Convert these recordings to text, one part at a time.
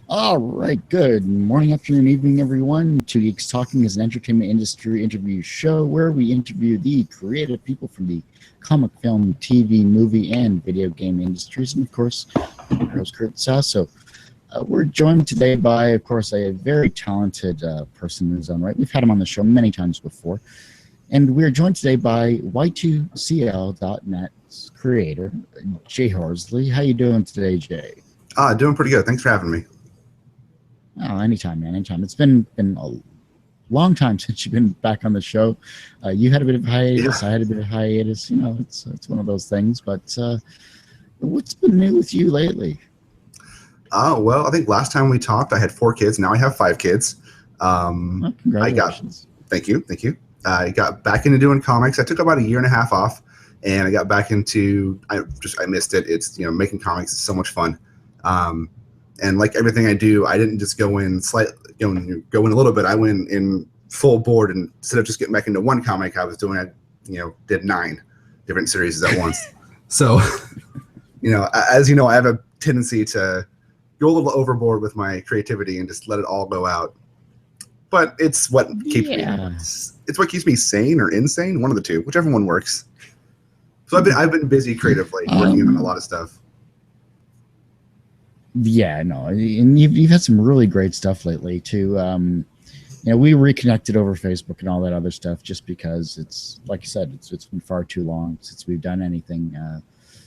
All right, good morning, afternoon, evening, everyone. Two Geeks Talking is an entertainment industry interview show where we interview the creative people from the comic, film, TV, movie, and video game industries. And of course, I'm your host, Kurt Sasso. We're joined today by, of course, a very talented person in his own right. We've had him on the show many times before. And we're joined today by Y2CL.net's creator, Jay Horsley. How you doing today, Jay? Doing pretty good. Thanks for having me. Oh, anytime, man, anytime. It's been a long time since you've been back on the show. You had a bit of hiatus. Yeah. I had a bit of hiatus. You know, it's one of those things. But what's been new with you lately? Well, I think last time we talked, I had 4 kids. Now I have 5 kids. Well, congratulations. Thank you. I got back into doing comics. I took about a year and a half off, and I got back into. I missed it. It's making comics is so much fun. And like everything I do, I didn't just go in a little bit. I went in full board, and instead of just getting back into one comic I was doing, I did 9 different series at once. So, as you know, I have a tendency to go a little overboard with my creativity and just let it all go out. But it's what keeps me. It's what keeps me sane or insane, one of the two, whichever one works. So I've been busy creatively, working on a lot of stuff. Yeah, no, and you've had some really great stuff lately too. We reconnected over Facebook and all that other stuff, just because it's like you said, it's been far too long since we've done anything.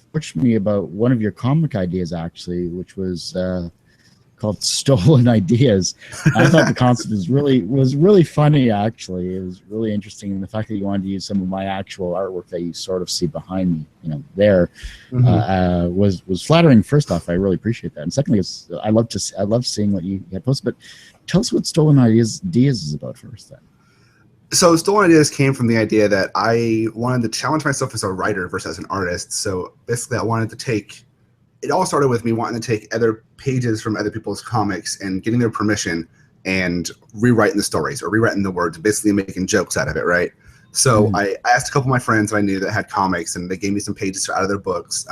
Approached me about one of your comic ideas actually, which was called Stolen Ideas. I thought the concept was really funny. Actually, it was really interesting, and the fact that you wanted to use some of my actual artwork that you sort of see behind me, there, was flattering. First off, I really appreciate that, and secondly, I love seeing what you had posted. But tell us what Stolen Ideas is about first, then. So Stolen Ideas came from the idea that I wanted to challenge myself as a writer versus as an artist. So basically, I wanted to take. It all started with me wanting to take other pages from other people's comics and getting their permission and rewriting the stories or rewriting the words, basically making jokes out of it, right? So I asked a couple of my friends I knew that had comics, and they gave me some pages out of their books.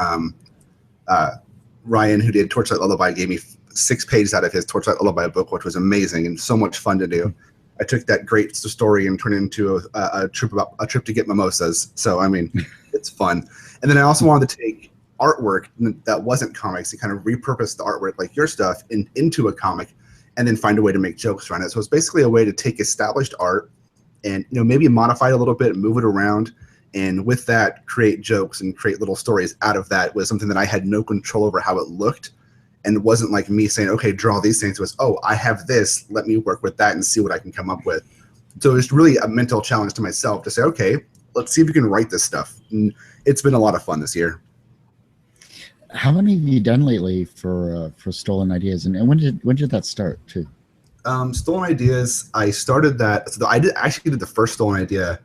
Ryan, who did Torchlight Lullaby, gave me 6 pages out of his Torchlight Lullaby book, which was amazing and so much fun to do. I took that great story and turned it into a trip to get mimosas. So, I mean, it's fun. And then I also wanted to take artwork that wasn't comics and kind of repurpose the artwork like your stuff into a comic, and then find a way to make jokes around it. So it's basically a way to take established art and maybe modify it a little bit, move it around, and with that create jokes and create little stories out of that. Was something that I had no control over how it looked, and it wasn't like me saying, okay, draw these things. It was, oh, I have this, let me work with that and see what I can come up with. So it's really a mental challenge to myself to say, okay, let's see if we can write this stuff. And it's been a lot of fun this year. How many have you done lately for Stolen Ideas, and when did that start too? Stolen Ideas, I started that. So I did the first Stolen Idea,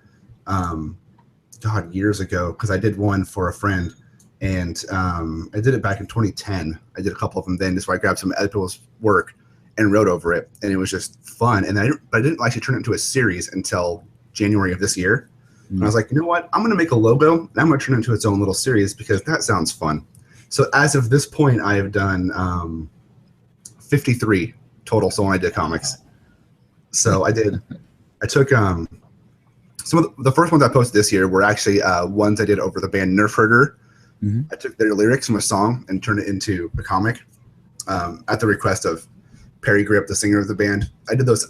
years ago, because I did one for a friend, and I did it back in 2010. I did a couple of them then, just where I grabbed some other people's work and wrote over it, and it was just fun. And I didn't actually turn it into a series until January of this year. And I was like, you know what? I'm going to make a logo, and I'm going to turn it into its own little series because that sounds fun. So as of this point, I have done 53 total Stolen Idea comics. So I took some of the first ones I posted this year were actually ones I did over the band Nerf Herder. I took their lyrics from a song and turned it into a comic at the request of Perry Grip, the singer of the band. I did those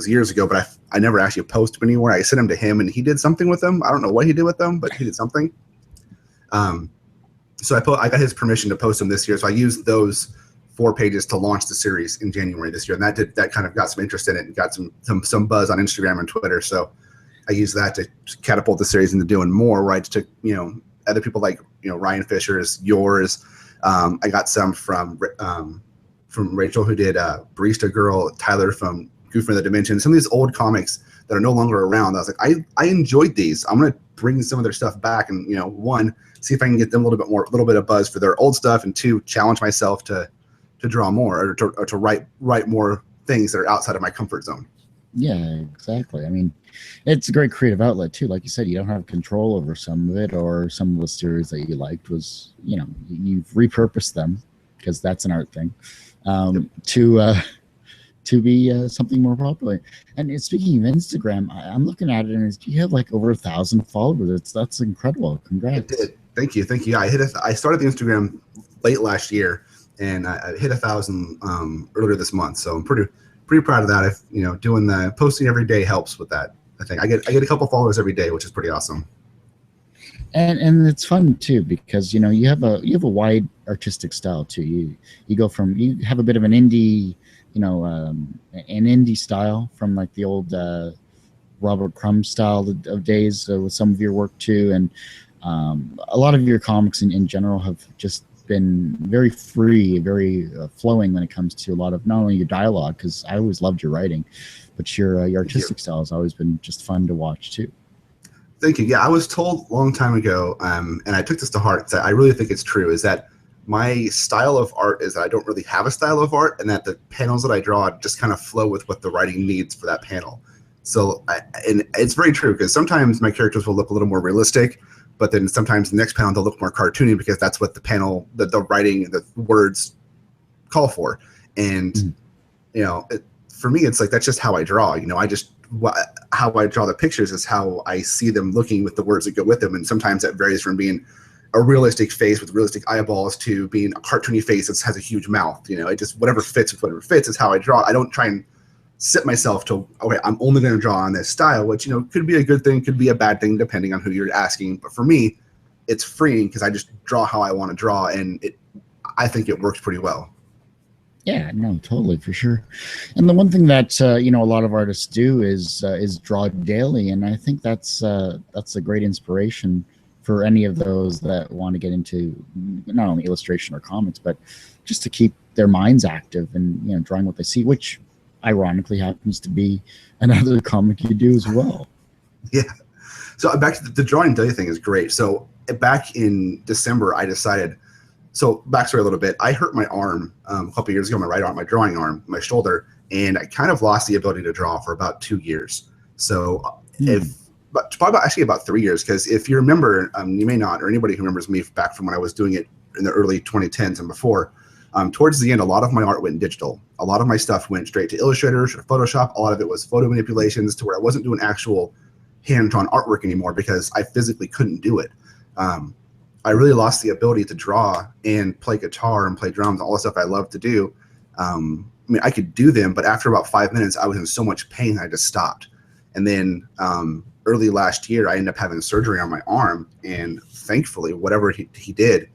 years ago, but I never actually posted them anywhere. I sent them to him, and he did something with them. I don't know what he did with them, but he did something. So I got his permission to post them this year. So I used those 4 pages to launch the series in January this year, and that kind of got some interest in it and got some buzz on Instagram and Twitter. So I used that to catapult the series into doing more. Right, to other people like Ryan Fisher's, yours. I got some from Rachel, who did Barista Girl, Tyler from Goof in the Dimension. Some of these old comics that are no longer around. I was like, I enjoyed these. I'm gonna bring some of their stuff back, and one, see if I can get them a little bit of buzz for their old stuff, and 2, challenge myself to draw more or to write more things that are outside of my comfort zone. Yeah, exactly. I mean, it's a great creative outlet too. Like you said, you don't have control over some of it, or some of the series that you liked was, you've repurposed them because that's an art thing, to be something more popular. And speaking of Instagram, I'm looking at it, and you have like over 1,000 followers. That's incredible. I Congrats. did. Thank you. Thank you. Yeah, I started the Instagram late last year, and I hit 1,000 earlier this month. So I'm pretty proud of that. If doing the posting every day helps with that. I think I get a couple followers every day, which is pretty awesome. And it's fun too, because you have a wide artistic style too. You go from, you have a bit of an indie, an indie style from like the old Robert Crumb style of days with some of your work too, and a lot of your comics in general have just been very free, very flowing when it comes to a lot of not only your dialogue, because I always loved your writing, but your artistic style has always been just fun to watch too. Thank you. Yeah, I was told a long time ago, and I took this to heart, that I really think it's true, is that my style of art is that I don't really have a style of art, and that the panels that I draw just kind of flow with what the writing needs for that panel. So, and it's very true, because sometimes my characters will look a little more realistic, but then sometimes the next panel they'll look more cartoony, because that's what the panel, the writing, the words call for. And for me, it's like, that's just how I draw. How I draw the pictures is how I see them looking with the words that go with them. And sometimes that varies from being a realistic face with realistic eyeballs to being a cartoony face that has a huge mouth. It just, whatever fits with whatever fits is how I draw. I don't try and set myself to, okay, I'm only going to draw on this style, which, could be a good thing, could be a bad thing, depending on who you're asking. But for me, it's freeing, because I just draw how I want to draw, and I think it works pretty well. Yeah, no, totally, for sure. And the one thing that a lot of artists do is draw daily, and I think that's a great inspiration for any of those that want to get into not only illustration or comics, but just to keep their minds active and drawing what they see, which ironically happens to be another comic you do as well. Yeah. So back to the drawing daily thing is great. So back in December, I decided. So backstory a little bit. I hurt my arm a couple years ago, my right arm, my drawing arm, my shoulder, and I kind of lost the ability to draw for about 2 years. So actually about 3 years, because if you remember, you may not, or anybody who remembers me back from when I was doing it in the early 2010s and before, towards the end, a lot of my art went digital. A lot of my stuff went straight to Illustrator or Photoshop. A lot of it was photo manipulations, to where I wasn't doing actual hand-drawn artwork anymore, because I physically couldn't do it. I really lost the ability to draw and play guitar and play drums, all the stuff I love to do. I could do them, but after about 5 minutes, I was in so much pain, I just stopped. And then early last year, I ended up having surgery on my arm, and thankfully, whatever he did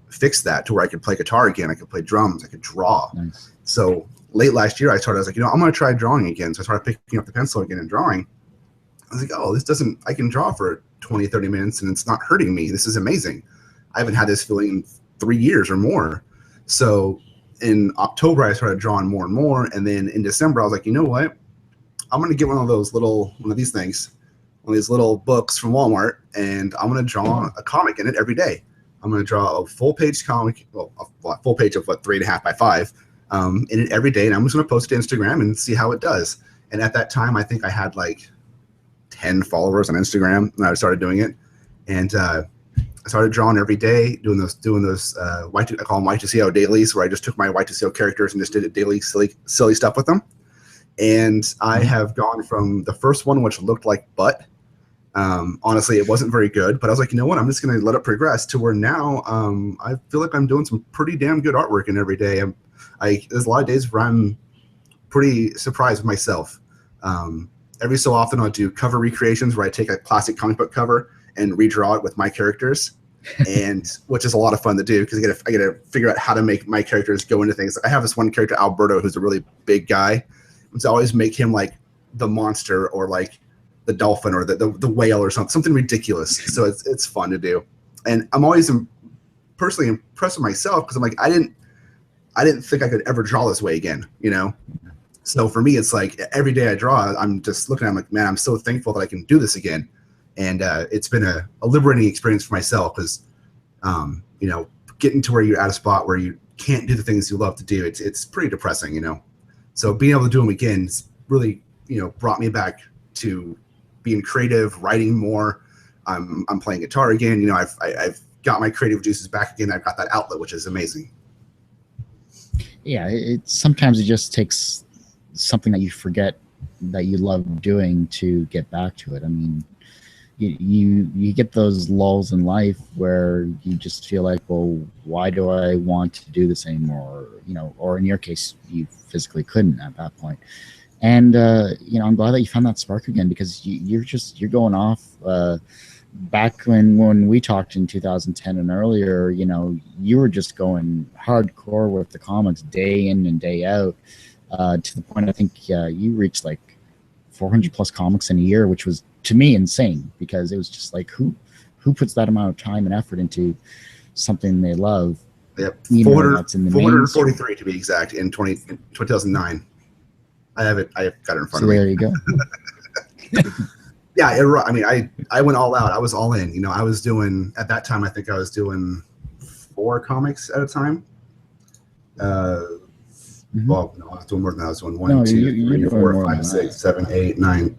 fixed that, to where I could play guitar again, I could play drums, I could draw. Nice. So late last year, I was like, I'm going to try drawing again. So I started picking up the pencil again and drawing. I was like, oh, I can draw for 20, 30 minutes and it's not hurting me. This is amazing. I haven't had this feeling in 3 years or more. So in October, I started drawing more and more. And then in December, I was like, you know what? I'm going to get one of these things, one of these little books from Walmart, and I'm going to draw a comic in it every day. I'm going to draw a full page comic, a full page of 3.5 by 5 in it every day. And I'm just going to post it to Instagram and see how it does. And at that time, I think I had like 10 followers on Instagram when I started doing it. And I started drawing every day, doing those I call them Y2CL dailies, where I just took my Y2CL characters and just did daily silly stuff with them. And I have gone from the first one, which looked like butt. Honestly, it wasn't very good, but I was like, you know what? I'm just going to let it progress to where now I feel like I'm doing some pretty damn good artwork in every day. There's a lot of days where I'm pretty surprised with myself. Every so often I'll do cover recreations, where I take a classic comic book cover and redraw it with my characters, and which is a lot of fun to do, because I get to figure out how to make my characters go into things. I have this one character, Alberto, who's a really big guy. So I always make him like the monster, or like the dolphin, or the whale, or something ridiculous. So it's fun to do. And I'm always personally impressed with myself, because I'm like, I didn't think I could ever draw this way again, So for me, it's like every day I draw, I'm just looking at it, I'm like, man, I'm so thankful that I can do this again. And it's been a liberating experience for myself, because, getting to where you're at a spot where you can't do the things you love to do, it's pretty depressing, So being able to do them again has really, brought me back to being creative, writing more. I'm playing guitar again. I've got my creative juices back again. I've got that outlet, which is amazing. yeah, sometimes it just takes something that you forget that you love doing to get back to it. I mean, you get those lulls in life where you just feel like, well, why do I want to do this anymore? Or in your case, you physically couldn't at that point. And I'm glad that you found that spark again, because you're going off. Back when we talked in 2010 and earlier, you were just going hardcore with the comics day in and day out, to the point I think you reached like 400 plus comics in a year, which was to me insane, because it was just like, who puts that amount of time and effort into something they love? Yep, That's in the 443 to be exact in 2009. I have it. I have got it in front of me. So there you go. Yeah, I mean, I went all out. I was all in. I was doing, at that time, I think I was doing 4 comics at a time. Well, no, I was doing more than that. I was doing 1, 2, 3, 4, 5, 6, 7, 8, 9,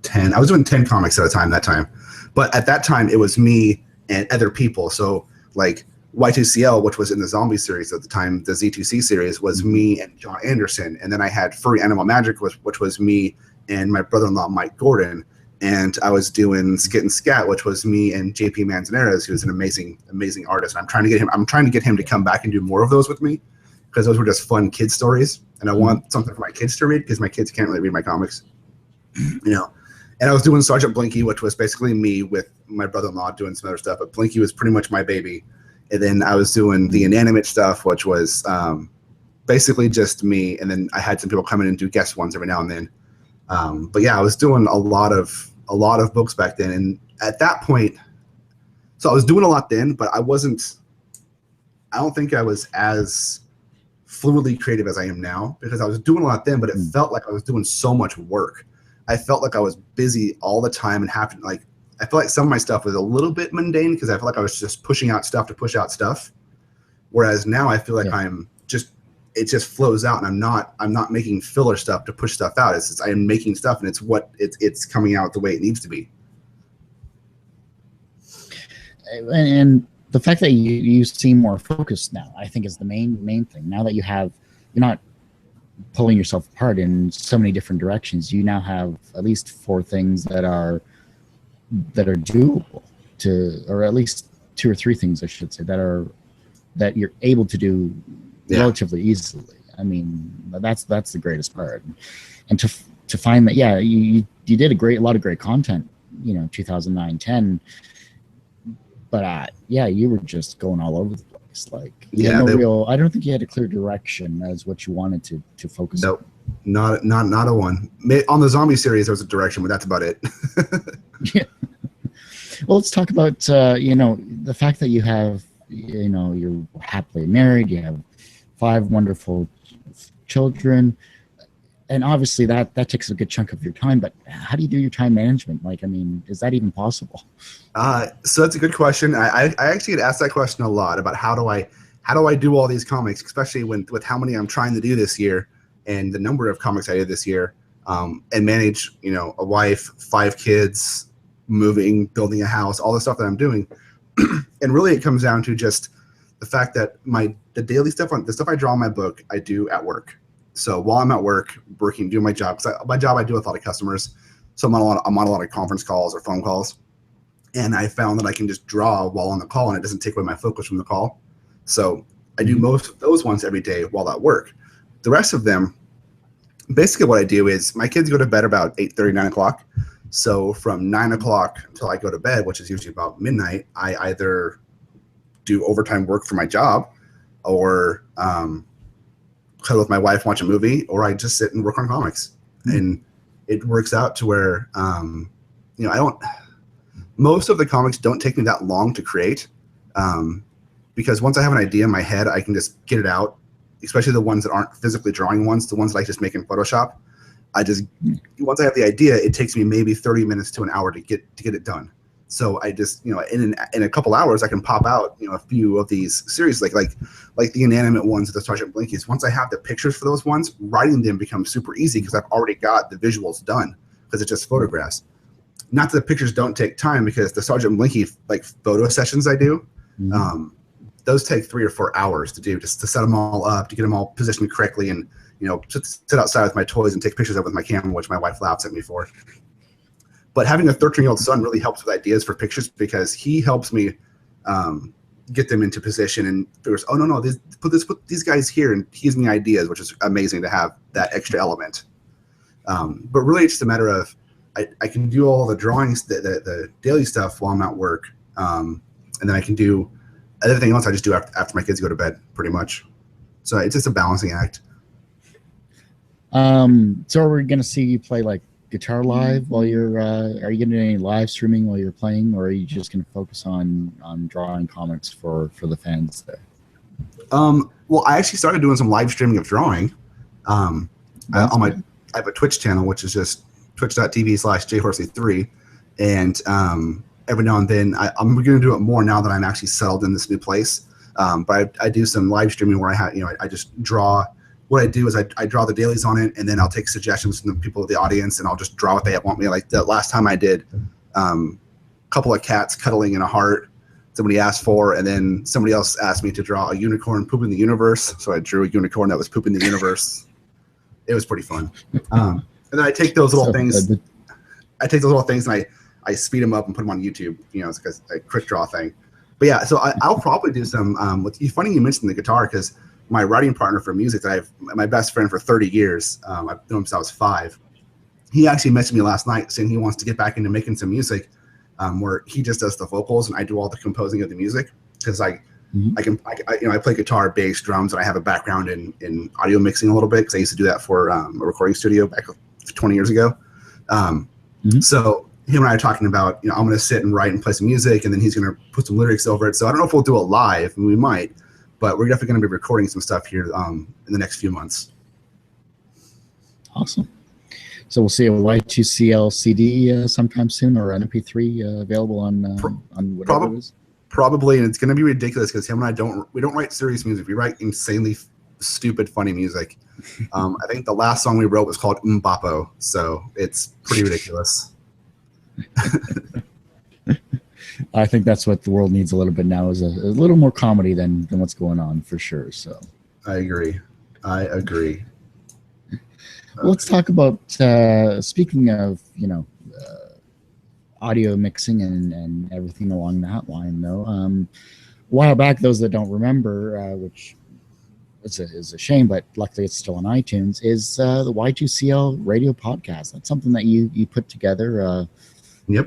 10. I was doing 10 comics at a time that time. But at that time, it was me and other people. So like Y2CL, which was in the zombie series at the time, the Z2C series, was me and John Anderson. And then I had Furry Animal Magic, which was me and my brother-in-law, Mike Gordon. And I was doing Skit and Scat, which was me and JP Manzanares, who's an amazing, amazing artist. And I'm trying to get him to come back and do more of those with me, because those were just fun kid stories. And I want something for my kids to read, because my kids can't really read my comics. And I was doing Sergeant Blinky, which was basically me with my brother-in-law doing some other stuff. But Blinky was pretty much my baby. And then I was doing the inanimate stuff, which was basically just me. And then I had some people come in and do guest ones every now and then. But yeah, I was doing a lot of books back then. And at that point, so I was doing a lot then, but I don't think I was as fluidly creative as I am now, because I was doing a lot then, but it felt like I was doing so much work. I felt like I was busy all the time and I felt like some of my stuff was a little bit mundane, because I felt like I was just pushing out stuff to push out stuff. Whereas now I feel like it just flows out, and I'm not making filler stuff to push stuff out. I am making stuff, and it's coming out the way it needs to be. And the fact that you seem more focused now, I think, is the main thing. Now that you're not pulling yourself apart in so many different directions, you now have at least 4 things that are doable, or at least 2 or 3 things, I should say, that you're able to do relatively easily. I mean, that's the greatest part. And to find that, you did a lot of great content, 2009, 10. But you were just going all over the place. Like, I don't think you had a clear direction as what you wanted to focus on. Nope, not a one. On the zombie series, there was a direction, but that's about it. Yeah. Well, let's talk about the fact that you have, you're happily married, you have 5 wonderful children, and obviously that takes a good chunk of your time. But how do you do your time management? Like, I mean, is that even possible? So that's a good question. I actually get asked that question a lot, about how do I do all these comics, especially with how many I'm trying to do this year and the number of comics I did this year, and manage, a wife, 5 kids, moving, building a house, all the stuff that I'm doing. And really it comes down to just the fact that the daily stuff, the stuff I draw in my book, I do at work. So while I'm at work, working, doing my job, because my job I do with a lot of customers, so I'm on a lot of conference calls or phone calls, and I found that I can just draw while on the call, and it doesn't take away my focus from the call. So I do most of those ones every day while at work. The rest of them, basically what I do is, my kids go to bed about 8:30, 9 o'clock. So from 9 o'clock until I go to bed, which is usually about midnight, I either do overtime work for my job, or cuddle with my wife, watch a movie, or I just sit and work on comics. And it works out to where, most of the comics don't take me that long to create, because once I have an idea in my head, I can just get it out, especially the ones that aren't physically drawing ones, the ones that I just make in Photoshop. Once I have the idea, it takes me maybe 30 minutes to an hour to get it done. So I just, in a couple hours, I can pop out, a few of these series, like the inanimate ones, the Sergeant Blinkies. Once I have the pictures for those ones, writing them becomes super easy, because I've already got the visuals done, because it's just photographs. Not that the pictures don't take time, because the Sergeant Blinky photo sessions I do, those take 3 or 4 hours to do, just to set them all up, to get them all positioned correctly, and just sit outside with my toys and take pictures of it with my camera, which my wife laughs at me for. But having a 13-year-old son really helps with ideas for pictures, because he helps me get them into position and figures, oh no, put these guys here, and he gives me ideas, which is amazing to have that extra element. But really, it's just a matter of I can do all the drawings, the daily stuff while I'm at work, and then I can do everything else I just do after my kids go to bed, pretty much. So it's just a balancing act. So are we gonna see you play like guitar live while you're? Are you gonna do any live streaming while you're playing, or are you just gonna focus on drawing comics for the fans there? Well, I actually started doing some live streaming of drawing. I have a Twitch channel, which is just twitch.tv/jhorsley3, and every now and then I'm going to do it more now that I'm actually settled in this new place. But I do some live streaming where I just draw. What I do is I draw the dailies on it, and then I'll take suggestions from the people of the audience, and I'll just draw what they want me. Like the last time I did a couple of cats cuddling in a heart, somebody asked for, and then somebody else asked me to draw a unicorn pooping the universe. So I drew a unicorn that was pooping the universe. It was pretty fun. And then I take those little things. I take those little things and I speed them up and put them on YouTube. It's like a quick draw thing. But yeah, so I'll probably do some. It's funny you mentioned the guitar, because my writing partner for music that I've my best friend for 30 years. I've known him since I was 5. He actually messaged me last night saying he wants to get back into making some music, where he just does the vocals and I do all the composing of the music, because I play guitar, bass, drums, and I have a background in audio mixing a little bit, because I used to do that for a recording studio back 20 years ago. So him and I are talking about, I'm going to sit and write and play some music, and then he's going to put some lyrics over it. So I don't know if we'll do it live, and we might, but we're definitely going to be recording some stuff here in the next few months. Awesome. So we'll see a Y2CL CD sometime soon, or an MP3 available on whatever it is. Probably, and it's going to be ridiculous because him and I don't write serious music. We write insanely stupid, funny music. I think the last song we wrote was called Mbapo, so it's pretty ridiculous. I think that's what the world needs a little bit now, is a little more comedy than what's going on, for sure. So I agree. Well, let's talk about speaking of audio mixing and everything along that line, though. A while back, those that don't remember, which is a shame, but luckily it's still on iTunes, is the Y2CL radio podcast. That's something that you put together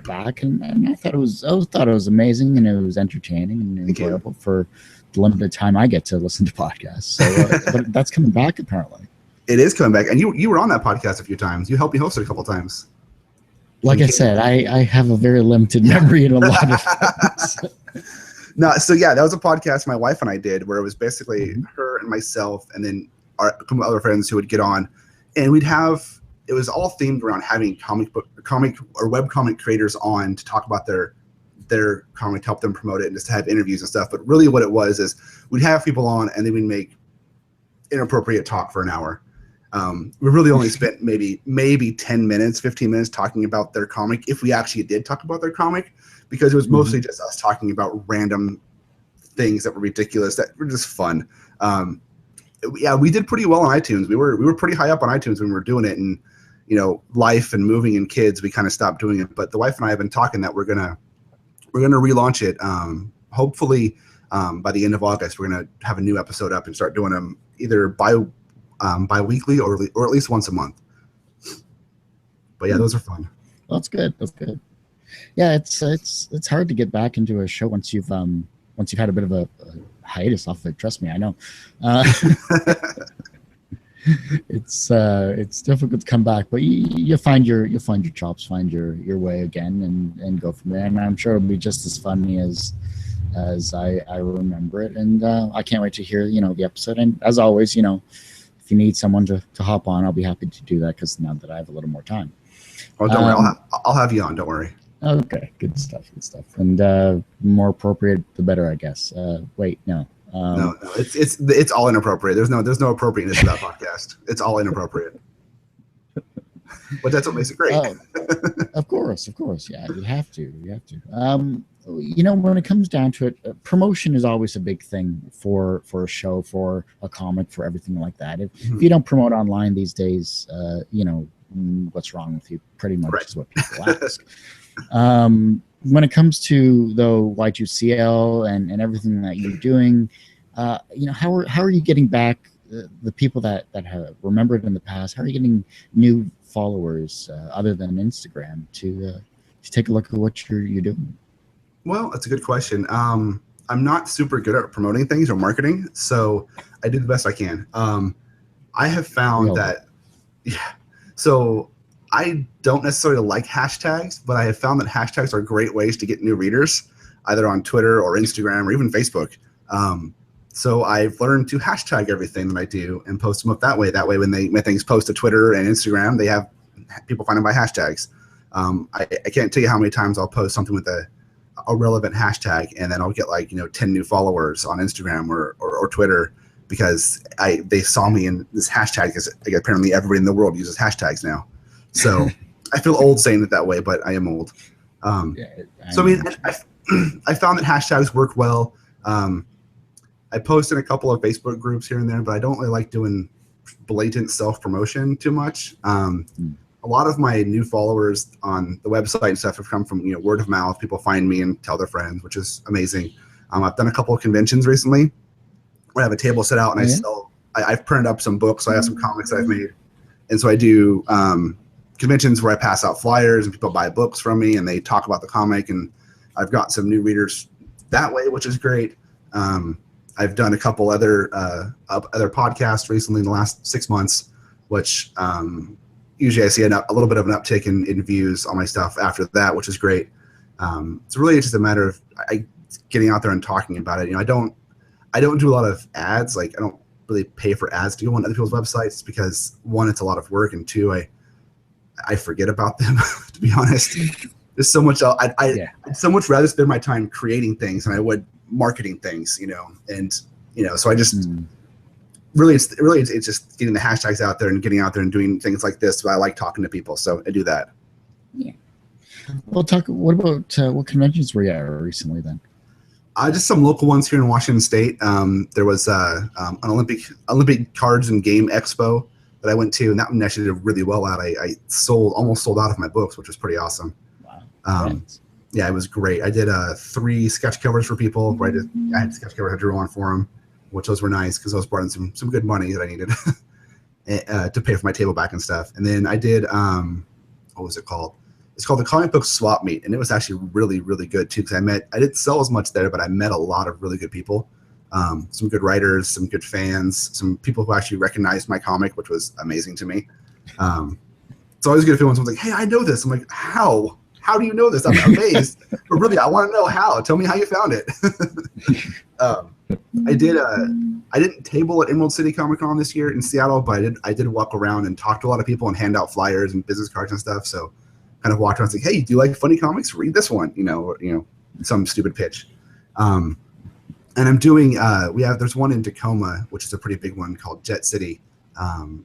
back, and I thought it was amazing, and it was entertaining and enjoyable for the limited time I get to listen to podcasts. So, but that's coming back apparently. It is coming back, and you were on that podcast a few times. You helped me host it a couple times. Like I said, I have a very limited memory in a lot of things. No, so yeah, that was a podcast my wife and I did, where it was basically her and myself, and then a couple of other friends who would get on, and it was all themed around having comic or webcomic creators on to talk about their comic, to help them promote it, and just to have interviews and stuff. But really what it was is we'd have people on, and then we'd make inappropriate talk for an hour. We really only spent maybe 10 minutes, 15 minutes talking about their comic, if we actually did talk about their comic, because it was mostly just us talking about random things that were ridiculous, that were just fun. Yeah, we did pretty well on iTunes. We were pretty high up on iTunes when we were doing it, and life and moving and kids, we kind of stopped doing it. But the wife and I have been talking that we're gonna relaunch it. Hopefully by the end of August, we're gonna have a new episode up and start doing them either bi-weekly or at least once a month. But yeah, those are fun. That's good. Yeah, it's hard to get back into a show once you've had a bit of a hiatus off it. Trust me, I know. It's difficult to come back, but you'll find your chops, find your way again, and go from there. And I'm sure it'll be just as funny as I remember it. And I can't wait to hear the episode. And as always, if you need someone to hop on, I'll be happy to do that, because now that I have a little more time. Oh, don't worry. I'll have you on. Don't worry. Okay, good stuff. And more appropriate, the better, I guess. Wait, no. No, it's all inappropriate. There's no appropriateness to that podcast. It's all inappropriate. but that's what makes it great. Of course, yeah, you have to. When it comes down to it, promotion is always a big thing for a show, for a comic, for everything like that. If you don't promote online these days, what's wrong with you? Pretty much is what people ask. When it comes to though Y2CL and everything that you're doing, how are you getting back the people that have remembered in the past? How are you getting new followers other than Instagram to take a look at what you're doing? Well, that's a good question. I'm not super good at promoting things or marketing, so I do the best I can. I have found that, so I don't necessarily like hashtags, but I have found that hashtags are great ways to get new readers, either on Twitter or Instagram or even Facebook. So I've learned to hashtag everything that I do and post them up that way. That way, when things post to Twitter and Instagram, they have people find them by hashtags. I can't tell you how many times I'll post something with a relevant hashtag, and then I'll get 10 new followers on Instagram or Twitter because they saw me in this hashtag, because apparently everybody in the world uses hashtags now. So I feel old saying it that way, but I am old. I found that hashtags work well. I post in a couple of Facebook groups here and there, but I don't really like doing blatant self-promotion too much. A lot of my new followers on the website and stuff have come from word of mouth. People find me and tell their friends, which is amazing. I've done a couple of conventions recently where I have a table set out and I sell. I've printed up some books. So I have some comics that I've made, and so I do conventions where I pass out flyers and people buy books from me and they talk about the comic, and I've got some new readers that way, which is great. I've done a couple other podcasts recently in the last 6 months, which usually I see a little bit of an uptick in views on my stuff after that, which is great. It's really just a matter of getting out there and talking about it. I don't do a lot of ads. I don't really pay for ads to go on other people's websites because, one, it's a lot of work, and two, I forget about them, to be honest. There's so much else. I'd so much rather spend my time creating things than I would marketing things, so I just really it's just getting the hashtags out there and getting out there and doing things like this. So I like talking to people, so I do that. Yeah. Well, what about what conventions were you at recently then? Just some local ones here in Washington State. There was an Olympic Cards and Game Expo that I went to, and that one actually did really well at. I almost sold out of my books, which was pretty awesome. Wow. Yeah, it was great. I did 3 sketch covers for people. Where I had sketch covers I drew on for them, which those were nice because those brought in some good money that I needed to pay for my table back and stuff. And then I did what was it called? It's called the Comic Book Swap Meet, and it was actually really, really good too, because I didn't sell as much there, but I met a lot of really good people, some good writers, some good fans, some people who actually recognized my comic, which was amazing to me. It's always good if someone's like, "Hey, I know this." I'm like, "How? How do you know this?" I'm amazed, but really, I want to know how. Tell me how you found it. I didn't table at Emerald City Comic Con this year in Seattle, but I did walk around and talk to a lot of people and hand out flyers and business cards and stuff. So kind of walked around and say, "Hey, do you like funny comics? Read this one," or some stupid pitch. And I'm doing there's one in Tacoma, which is a pretty big one, called Jet City,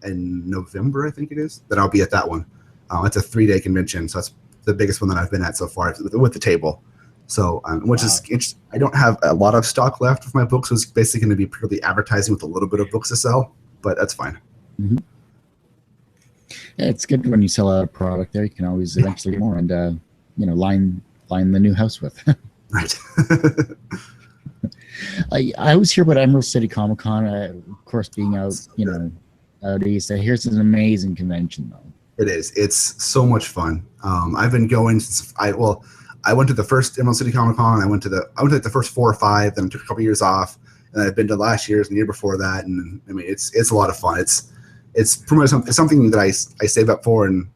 in November, I think it is, that I'll be at that one. It's a 3-day convention, so that's the biggest one that I've been at so far with the table. So, which is interesting. I don't have a lot of stock left of my books, so it's basically going to be purely advertising with a little bit of books to sell, but that's fine. Mm-hmm. Yeah, it's good when you sell out a product there. You can always eventually get more and line the new house with. Right. I always hear about Emerald City Comic Con, of course, being out out east. I hear it's an amazing convention though. It is. It's so much fun. I've been going since I went to the first Emerald City Comic Con. I went to the first 4 or 5. Then I took a couple years off, and I've been to last year's and the year before that. And I mean, it's a lot of fun. It's pretty much something that I save up for, and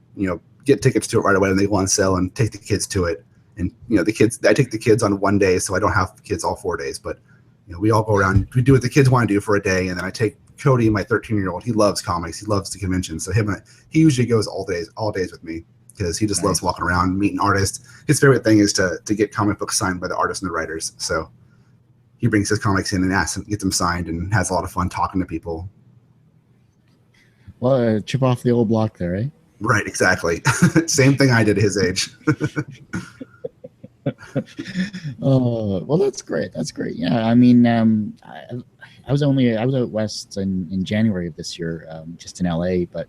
get tickets to it right away when they go on sale, and take the kids to it. And I take the kids on one day, so I don't have kids all 4 days. But we all go around. We do what the kids want to do for a day, and then I take Cody, my 13-year-old. He loves comics. He loves the convention. So he usually goes all days with me, because he just loves walking around, meeting artists. His favorite thing is to get comic books signed by the artists and the writers. So he brings his comics in and gets them signed, and has a lot of fun talking to people. Well, chip off the old block there, eh? Right, exactly. Same thing I did at his age. Oh, well, that's great. That's great. Yeah, I mean, I was out west in January of this year, just in LA, but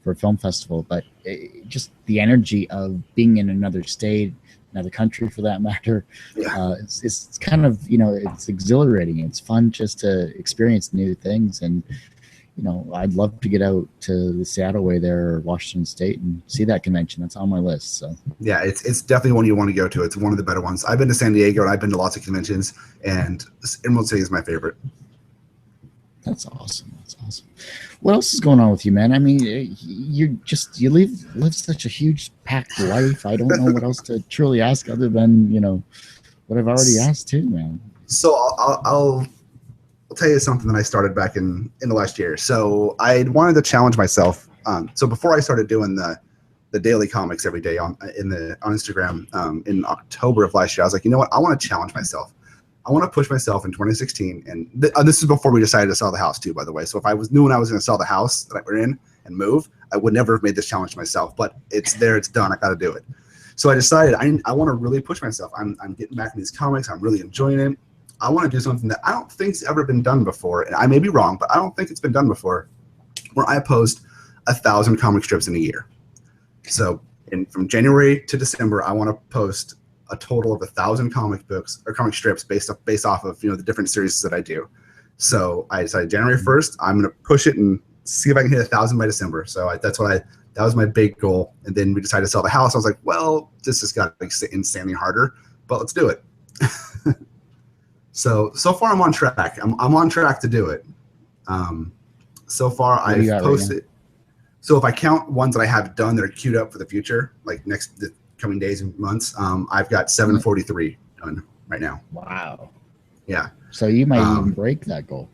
for a film festival. But just the energy of being in another state, another country, for that matter, Yeah. it's kind of, you know, it's exhilarating. It's fun just to experience new things. And you know, I'd love to get out to the Seattle way there, or Washington State, and see that convention. That's on my list. So Yeah, it's definitely one you want to go to. It's one of the better ones. I've been to San Diego and I've been to lots of conventions, and Emerald City is my favorite. that's awesome. That's awesome. What else is going on with you, man? I mean, you live such a huge packed life. I don't know what else to truly ask other than, you know, what I've already asked too, man. So I'll tell you something that I started back in the last year. So I wanted to challenge myself. So before I started doing the daily comics every day on Instagram in October of last year, I was like, you know what? I want to challenge myself. I want to push myself in 2016. And this is before we decided to sell the house too, by the way. So if I knew when I was going to sell the house that we're in and move, I would never have made this challenge myself. But it's there, it's done. I got to do it. So I decided I want to really push myself. I'm getting back in these comics. I'm really enjoying it. I want to do something that I don't think's ever been done before. And I may be wrong, but I don't think it's been done before, where I post 1,000 comic strips in a year. So from January to December, I want to post a total of 1,000 comic books or comic strips based off of, you know, the different series that I do. So I decided January 1st, I'm going to push it and see if I can hit 1,000 by December. So that was my big goal. And then we decided to sell the house. I was like, well, this has got to be insanely harder, but let's do it. So far I'm on track. I'm on track to do it. So far I've posted. Right, so if I count ones that I have done that are queued up for the future, like the coming days and months, I've got 743 done right now. Wow. Yeah. So you might even break that goal.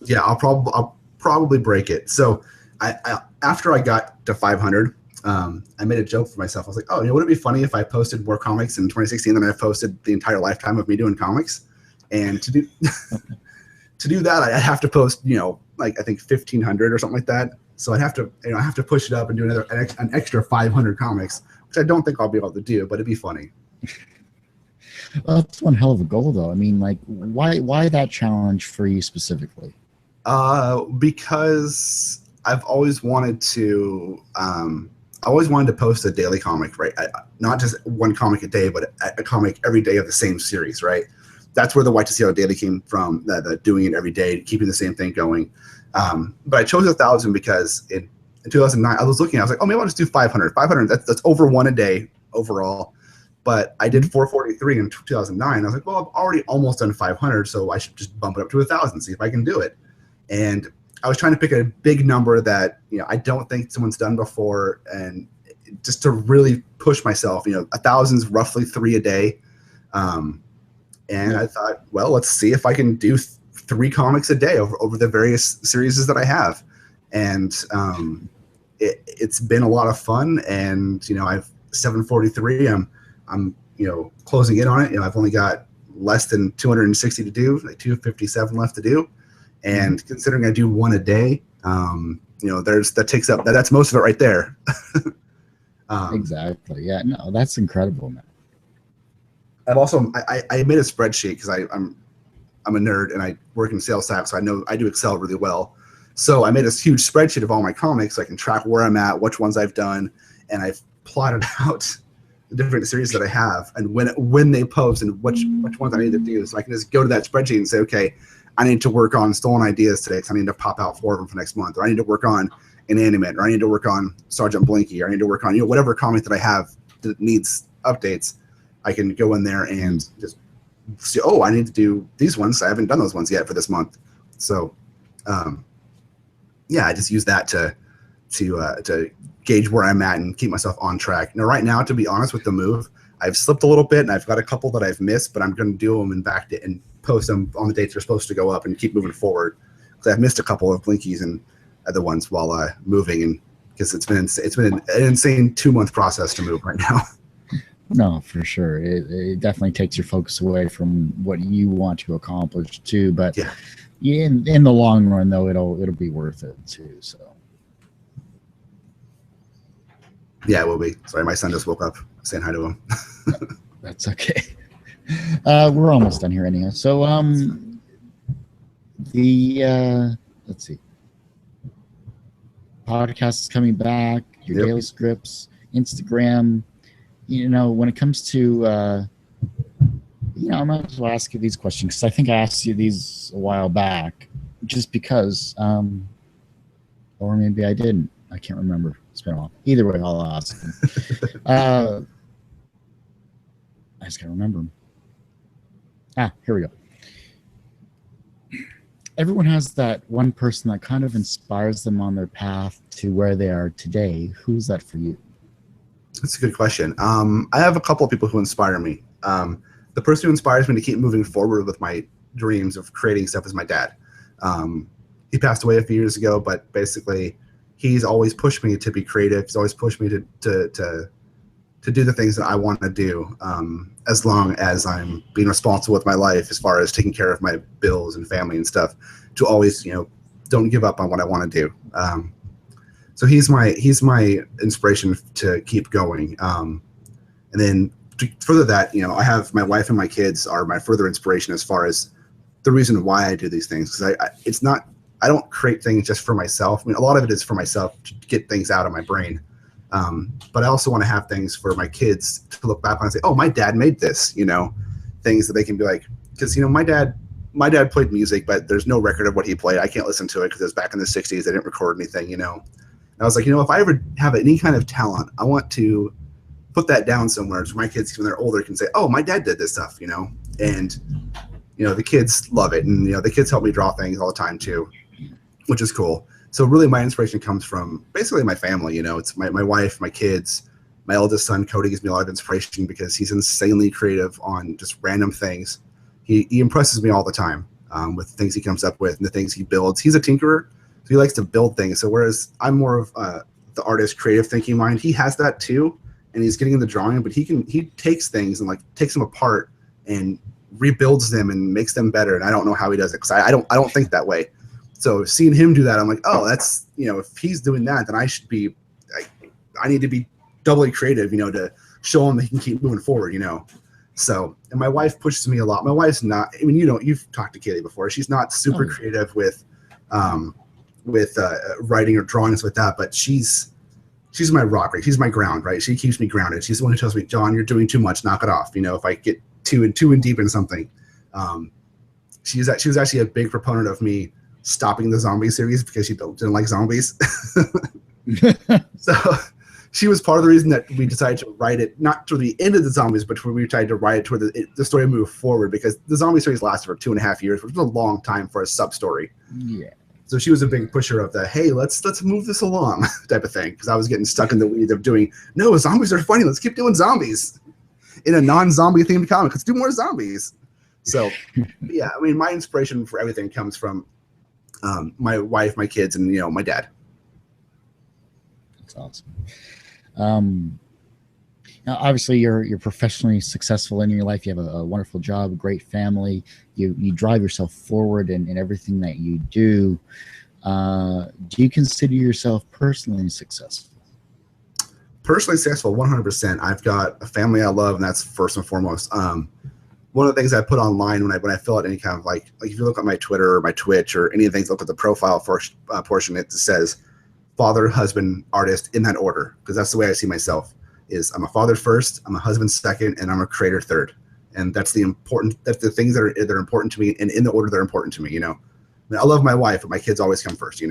Yeah, I'll probably break it. So I after I got to 500, I made a joke for myself. I was like, oh, you know, would it be funny if I posted more comics in 2016 than I've posted the entire lifetime of me doing comics? And to do that, I have to post, you know, like I think 1,500 or something like that. So I have to push it up and do an extra 500 comics, which I don't think I'll be able to do, but it'd be funny. Well, that's one hell of a goal, though. I mean, like, why that challenge for you specifically? Because I've always wanted to. I always wanted to post a daily comic, right? Not just one comic a day, but a comic every day of the same series, right? That's where the Y2CL daily came from, the doing it every day, keeping the same thing going. But I chose 1,000 because in 2009, I was like, oh, maybe I'll just do 500. 500, that's over one a day overall. But I did 443 in 2009. I was like, well, I've already almost done 500, so I should just bump it up to 1,000, see if I can do it. And I was trying to pick a big number that, you know, I don't think someone's done before, and just to really push myself. You know, 1,000's roughly 3 a day. And I thought, well, let's see if I can do 3 comics a day over the various series that I have. And it's been a lot of fun. And, you know, I've 743. I'm, you know, closing in on it. You know, I've only got less than 260 to do, like 257 left to do. And considering I do one a day, you know, that's most of it right there. Exactly. Yeah. No, that's incredible, man. I've also I made a spreadsheet because I'm a nerd and I work in sales tax, so I know I do Excel really well. So I made this huge spreadsheet of all my comics so I can track where I'm at, which ones I've done, and I've plotted out the different series that I have and when they post and which ones I need to do. So I can just go to that spreadsheet and say, okay, I need to work on Stolen Ideas today because I need to pop out 4 of them for next month, or I need to work on Inanimate, or I need to work on Sergeant Blinky, or I need to work on, you know, whatever comic that I have that needs updates. I can go in there and just see, oh, I need to do these ones. I haven't done those ones yet for this month. So, yeah, I just use that to gauge where I'm at and keep myself on track. Now, right now, to be honest with the move, I've slipped a little bit, and I've got a couple that I've missed, but I'm going to do them and back it and post them on the dates they're supposed to go up and keep moving forward. Because I've missed a couple of Blinkies and other ones while moving, and because it's been an insane 2-month process to move right now. No, for sure. It definitely takes your focus away from what you want to accomplish too. But yeah, in the long run, though, it'll be worth it too. So Yeah, it will be. Sorry, my son just woke up. Saying hi to him. That's okay. We're almost done here anyhow. So let's see. Podcast is coming back, your Yep. daily scripts, Instagram. When it comes to I might as well ask you these questions because I think I asked you these a while back, just because, or maybe I didn't. I can't remember. It's been a while. Either way, I'll ask them. I just gotta remember them. Here we go. Everyone has that one person that kind of inspires them on their path to where they are today. Who's that for you? That's a good question. I have a couple of people who inspire me. The person who inspires me to keep moving forward with my dreams of creating stuff is my dad. He passed away a few years ago, but basically he's always pushed me to be creative. He's always pushed me to do the things that I want to do, as long as I'm being responsible with my life as far as taking care of my bills and family and stuff, to always, don't give up on what I want to do. So he's my inspiration to keep going. And then to further that, I have my wife and my kids are my further inspiration as far as the reason why I do these things. Because I don't create things just for myself. I mean, a lot of it is for myself to get things out of my brain. But I also want to have things for my kids to look back on and say, oh, my dad made this, things that they can be like, because, my dad played music, but there's no record of what he played. I can't listen to it because it was back in the 60s. They didn't record anything, And I was like, if I ever have any kind of talent, I want to put that down somewhere so my kids, when they're older, can say, oh, my dad did this stuff, and, the kids love it. And, the kids help me draw things all the time too, which is cool. So really my inspiration comes from basically my family. It's my wife, my kids, my eldest son, Cody, gives me a lot of inspiration because he's insanely creative on just random things. He impresses me all the time with the things he comes up with and the things he builds. He's a tinkerer, so he likes to build things. So whereas I'm more of the artist, creative thinking mind, he has that too, and he's getting into drawing, but he takes things and takes them apart and rebuilds them and makes them better. And I don't know how he does it because I don't think that way. So seeing him do that, I'm like, oh, that's, if he's doing that, then I should be, I need to be doubly creative, to show him that he can keep moving forward, So, and my wife pushes me a lot. My wife's not, I mean, you've talked to Kaylee before. She's not super creative with writing or drawings with that, but she's my rock, right? She's my ground, right? She keeps me grounded. She's the one who tells me, John, you're doing too much, knock it off. If I get too in deep in something. She was actually a big proponent of me stopping the zombie series because she didn't like zombies. So she was part of the reason that we decided to write it, not to the end of the zombies, but we tried to write it toward the story moved forward, because the zombie series lasted for 2.5 years, which was a long time for a sub story. Yeah. So she was a big pusher of the, hey, let's move this along type of thing, because I was getting stuck in the weeds of doing, no, zombies are funny, let's keep doing zombies in a non-zombie themed comic. Let's do more zombies. So yeah, I mean, my inspiration for everything comes from my wife, my kids, and my dad. That's awesome. Now, obviously, you're professionally successful in your life. You have a wonderful job, a great family. You drive yourself forward in everything that you do. Do you consider yourself personally successful? Personally successful, 100%. I've got a family I love, and that's first and foremost. One of the things I put online when I fill out any kind of like if you look at my Twitter or my Twitch or any of the things, look at the profile portion, it says father, husband, artist, in that order, because that's the way I see myself. Is I'm a father first, I'm a husband second, and I'm a creator third. And that's the things that are important to me, and in the order they're important to me. I mean, I love my wife, but my kids always come first.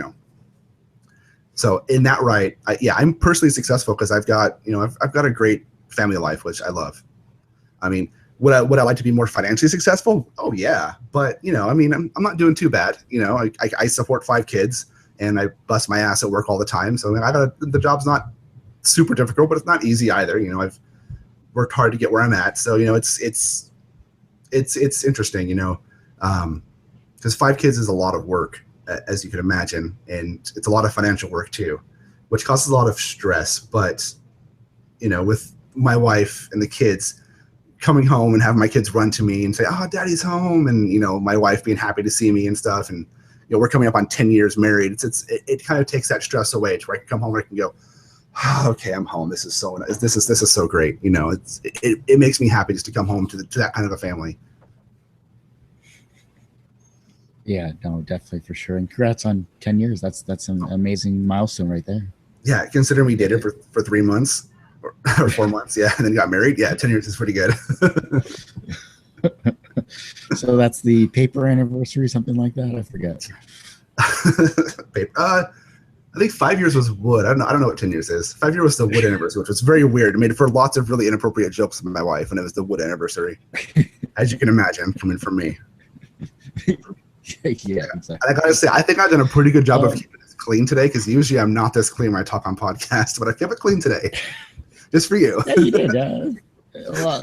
So in that right, I'm personally successful because I've got I've got a great family life, which I love. I mean, would I like to be more financially successful? Oh yeah, but I mean, I'm not doing too bad. I support 5 kids and I bust my ass at work all the time. So I mean, the job's not super difficult, but it's not easy either. I've worked hard to get where I'm at. So it's interesting. Because 5 kids is a lot of work, as you can imagine, and it's a lot of financial work too, which causes a lot of stress. But with my wife and the kids, coming home and having my kids run to me and say, oh, daddy's home. And, my wife being happy to see me and stuff. And, we're coming up on 10 years married. It kind of takes that stress away to where I can come home and I can go, okay, I'm home. This is so nice. This is so great. You know, it makes me happy just to come home to that kind of a family. Yeah, no, definitely for sure. And congrats on 10 years. That's an amazing milestone right there. Yeah, considering we dated for 3 months or 4 months, yeah, and then got married. Yeah, 10 years is pretty good. So that's the paper anniversary, something like that. I forget. I think 5 years was wood. I don't know what 10 years is. 5 years was the wood anniversary, which was very weird. It made for lots of really inappropriate jokes with my wife when it was the wood anniversary, as you can imagine, coming from me. Yeah, exactly. I gotta say, I think I've done a pretty good job of keeping this clean today, because usually I'm not this clean when I talk on podcasts, but I kept it clean today, just for you. Yeah, you did. Well,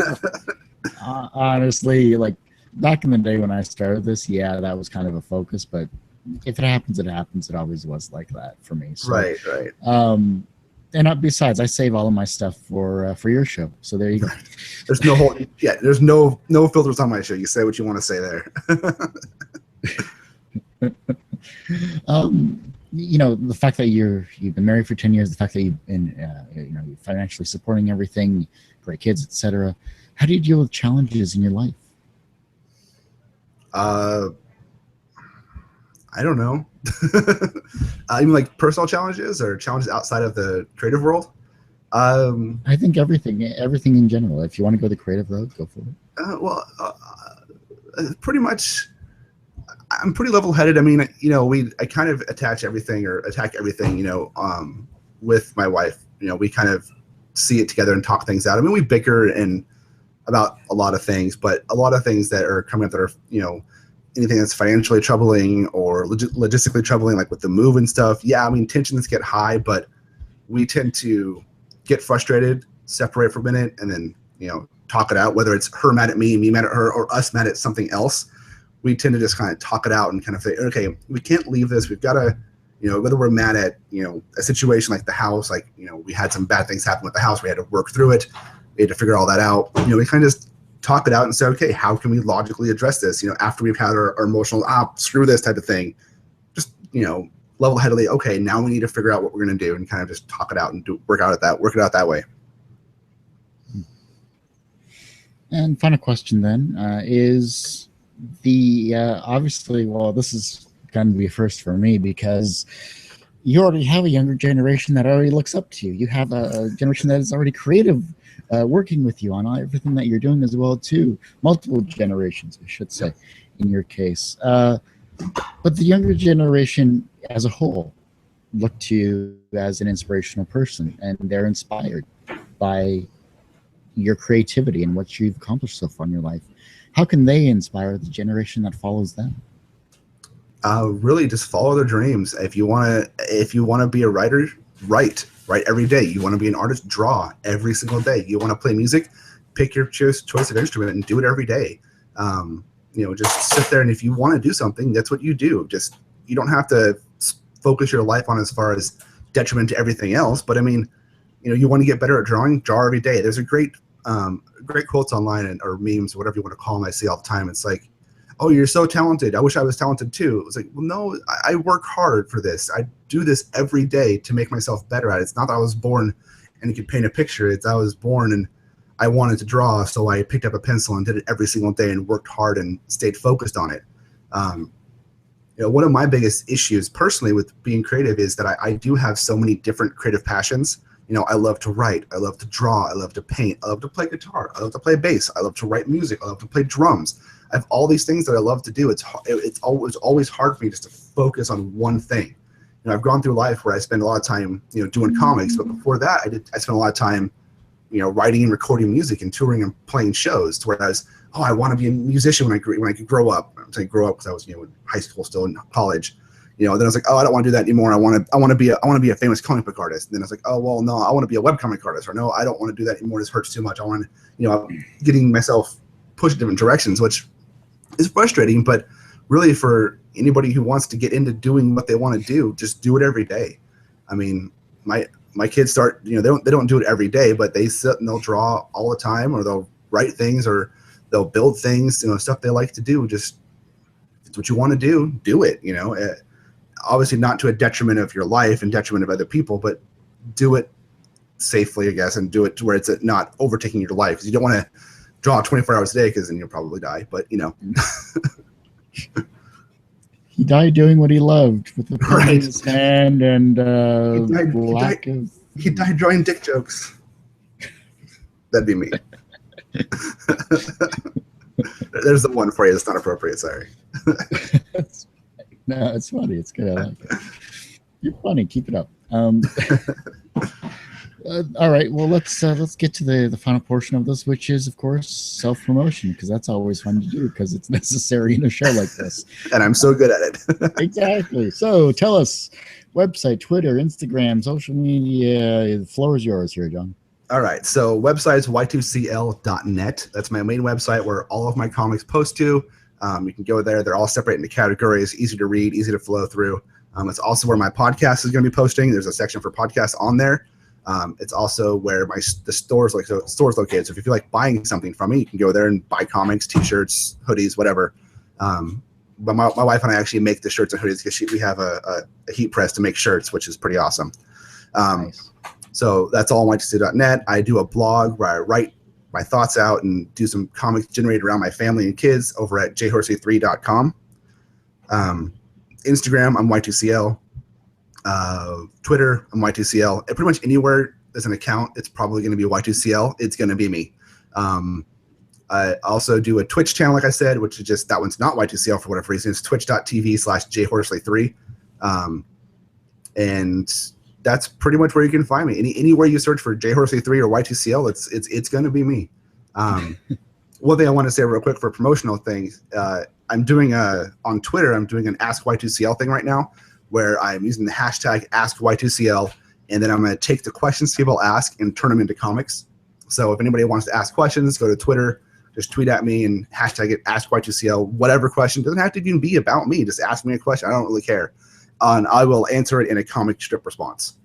honestly, like back in the day when I started this, yeah, that was kind of a focus. But if it happens, it happens. It always was like that for me. So, Right. And besides, I save all of my stuff for your show. So there you go. There's no whole, yeah. There's no filters on my show. You say what you want to say there. You know, the fact that you've been married for 10 years, the fact that you've been, you know, financially supporting everything, great kids, etc. How do you deal with challenges in your life? I don't know. Even like personal challenges or challenges outside of the creative world. I think everything in general. If you want to go the creative road, go for it. Pretty much. I'm pretty level-headed. I mean, you know, I kind of attack everything, you know, with my wife. You know, we kind of see it together and talk things out. I mean, we bicker about a lot of things, but a lot of things that are coming up that are, you know, anything that's financially troubling or logistically troubling, like with the move and stuff. Yeah, I mean, tensions get high, but we tend to get frustrated, separate for a minute, and then, you know, talk it out, whether it's her mad at me mad at her, or us mad at something else. We tend to just kind of talk it out and kind of say, okay, we can't leave this. We've got to, you know, whether we're mad at, you know, a situation like the house, like, you know, we had some bad things happen with the house. We had to work through it. We had to figure all that out. You know, we kind of just talk it out and say, okay, how can we logically address this? You know, after we've had our emotional, screw this type of thing, just, you know, level-headedly, okay, now we need to figure out what we're going to do, and kind of just talk it out and work it out that way. And final question then is the obviously, well, this is going to be a first for me, because you already have a younger generation that already looks up to you. You have a generation that is already creative, working with you on everything that you're doing as well too. Multiple generations, I should say, in your case. But the younger generation as a whole look to you as an inspirational person, and they're inspired by your creativity and what you've accomplished so far in your life. How can they inspire the generation that follows them? Really just follow their dreams. If you want to be a writer, write every day. You want to be an artist, draw every single day. You want to play music, pick your choice of instrument and do it every day. You know, just sit there, and if you want to do something, that's what you do. Just, you don't have to focus your life on as far as detriment to everything else. But I mean, you know, you want to get better at drawing, draw every day. There's a great quotes online, or memes, or whatever you want to call them, I see all the time. It's like, oh, you're so talented. I wish I was talented too. It's like, well, no, I work hard for this. I do this every day to make myself better at it. It's not that I was born and could paint a picture. It's I was born and I wanted to draw, so I picked up a pencil and did it every single day and worked hard and stayed focused on it. You know, one of my biggest issues personally with being creative is that I do have so many different creative passions. You know, I love to write, I love to draw, I love to paint, I love to play guitar, I love to play bass, I love to write music, I love to play drums. I have all these things that I love to do. It's always hard for me just to focus on one thing. You know, I've gone through life where I spend a lot of time, you know, doing comics, but before that, I spent a lot of time, you know, writing and recording music and touring and playing shows. To where I was, oh, I want to be a musician when I could grow up. I'm saying grow up because I was, you know, in high school, still in college. You know, then I was like, oh, I don't want to do that anymore. I want to be a famous comic book artist. And then I was like, oh, well, no, I want to be a webcomic artist. Or no, I don't want to do that anymore. This hurts too much. I want to, you know, getting myself pushed in different directions, which is frustrating. But really, for anybody who wants to get into doing what they want to do, just do it every day. I mean, my kids start, you know, they don't do it every day, but they sit and they'll draw all the time, or they'll write things, or they'll build things, you know, stuff they like to do. Just, if it's what you want to do it, you know. Obviously not to a detriment of your life and detriment of other people, but do it safely, I guess, and do it to where it's not overtaking your life, because you don't want to draw 24 hours a day, because then you'll probably die. But he died doing what he loved with the pen in his hand and he died drawing dick jokes. That'd be me. There's the one for you that's not appropriate. Sorry. No, it's funny. It's good. I like it. You're funny. Keep it up. All right. Well, let's get to the final portion of this, which is, of course, self-promotion, because that's always fun to do because it's necessary in a show like this. And I'm so good at it. Exactly. So tell us, website, Twitter, Instagram, social media. The floor is yours here, John. All right. So website is Y2CL.net. That's my main website where all of my comics post to. You can go there. They're all separated into categories, easy to read, easy to flow through. It's also where my podcast is going to be posting. There's a section for podcasts on there. It's also where the store's located. So if you feel like buying something from me, you can go there and buy comics, T-shirts, hoodies, whatever. But my wife and I actually make the shirts and hoodies because we have a heat press to make shirts, which is pretty awesome. Nice. So that's all on Y2CL.net. I do a blog where I write my thoughts out and do some comics generated around my family and kids over at jhorsley3.com. Instagram, I'm Y2CL. Twitter, I'm Y2CL. And pretty much anywhere there's an account, it's probably going to be Y2CL. It's going to be me. I also do a Twitch channel, like I said, which is just, that one's not Y2CL for whatever reason. It's twitch.tv/jhorsley3. And that's pretty much where you can find me. Anywhere you search for jhorsley3 or Y2CL, it's going to be me. One thing I want to say real quick for promotional things, I'm doing on Twitter, I'm doing an Ask Y2CL thing right now, where I'm using the hashtag AskY2CL, and then I'm going to take the questions people ask and turn them into comics. So if anybody wants to ask questions, go to Twitter, just tweet at me and hashtag it AskY2CL, whatever question. It doesn't have to even be about me. Just ask me a question. I don't really care. And I will answer it in a comic strip response.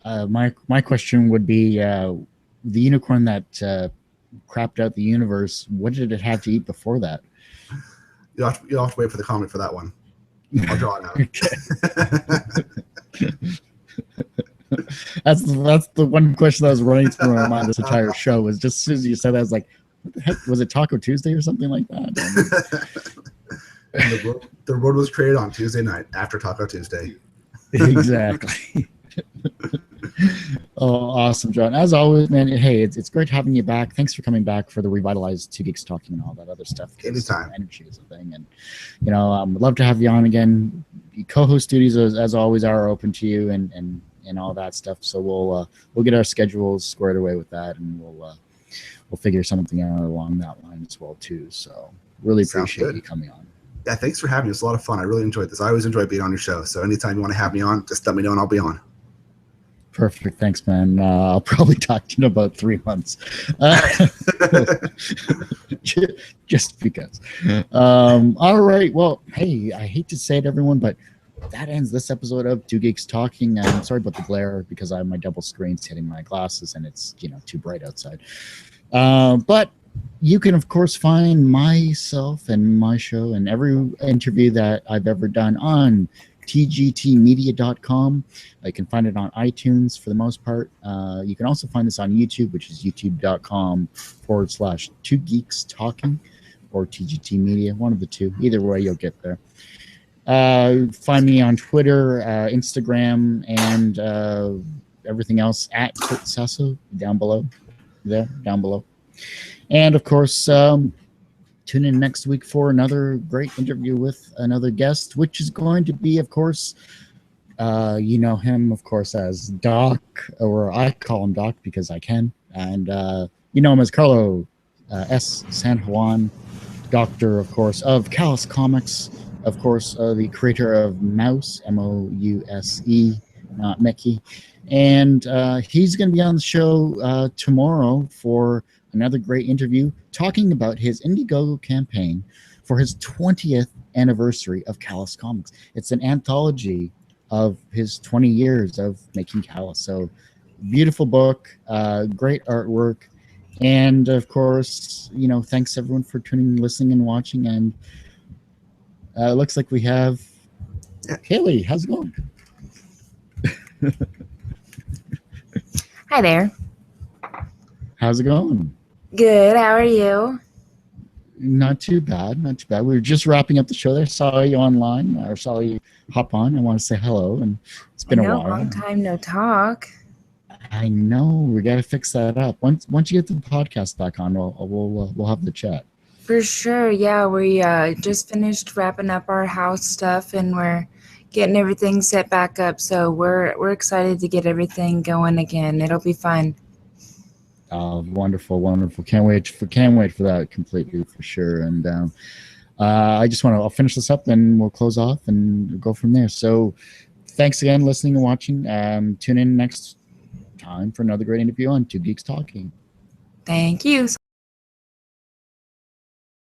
My question would be, the unicorn that crapped out the universe, what did it have to eat before that? You'll have to wait for the comment for that one. I'll draw it out. That's the one question that was running through my mind this entire show. Was just as soon as you said that, I was like, what the heck? Was it Taco Tuesday or something like that? The world was created on Tuesday night after Taco Tuesday. Exactly. Oh, awesome, John. As always, man, hey, it's great having you back. Thanks for coming back for the revitalized Two Geeks Talking and all that other stuff. Anytime. Energy is a thing. And, would love to have you on again. The co-host duties, as always, are open to you and all that stuff. So we'll get our schedules squared away with that, and we'll figure something out along that line as well, too. So really appreciate you coming on. Yeah, thanks for having me. It's a lot of fun. I really enjoyed this. I always enjoy being on your show. So anytime you want to have me on, just let me know and I'll be on. Perfect. Thanks, man. I'll probably talk to you in about 3 months. Just because. All right. Well, hey, I hate to say it, everyone, but that ends this episode of Two Geeks Talking. I'm sorry about the glare because I have my double screens hitting my glasses and it's too bright outside. But you can, of course, find myself and my show and every interview that I've ever done on tgtmedia.com. You can find it on iTunes for the most part. You can also find this on YouTube, which is youtube.com/Two Geeks Talking or TGT Media, one of the two. Either way, you'll get there. Find me on Twitter, Instagram, and everything else at Kurt Sasso down below. And of course, tune in next week for another great interview with another guest, which is going to be, of course, you know him, of course, as Doc, or I call him Doc because I can. And you know him as Carlo S. San Juan, Doctor, of course, of Callus Comics, of course, the creator of Mouse, Mouse, not Mickey. And he's going to be on the show tomorrow for another great interview talking about his Indiegogo campaign for his 20th anniversary of Callus Comics. It's an anthology of his 20 years of making Callus. So beautiful book, great artwork. And of course, thanks everyone for tuning, listening, and watching. And it looks like we have Haley. How's it going? Hi there. How's it going? Good. How are you? Not too bad. Not too bad. We were just wrapping up the show there. Saw you online, or saw you hop on. I want to say hello, and it's I been a know, while. long time no talk. I know we got to fix that up. Once you get the podcast back on, we'll have the chat. For sure. Yeah, we just finished wrapping up our house stuff, and we're getting everything set back up. So we're excited to get everything going again. It'll be fun. Wonderful, wonderful. Can't wait for that completely for sure. And I just I'll finish this up, then we'll close off and go from there. So thanks again, listening and watching. Tune in next time for another great interview on Two Geeks Talking. Thank you.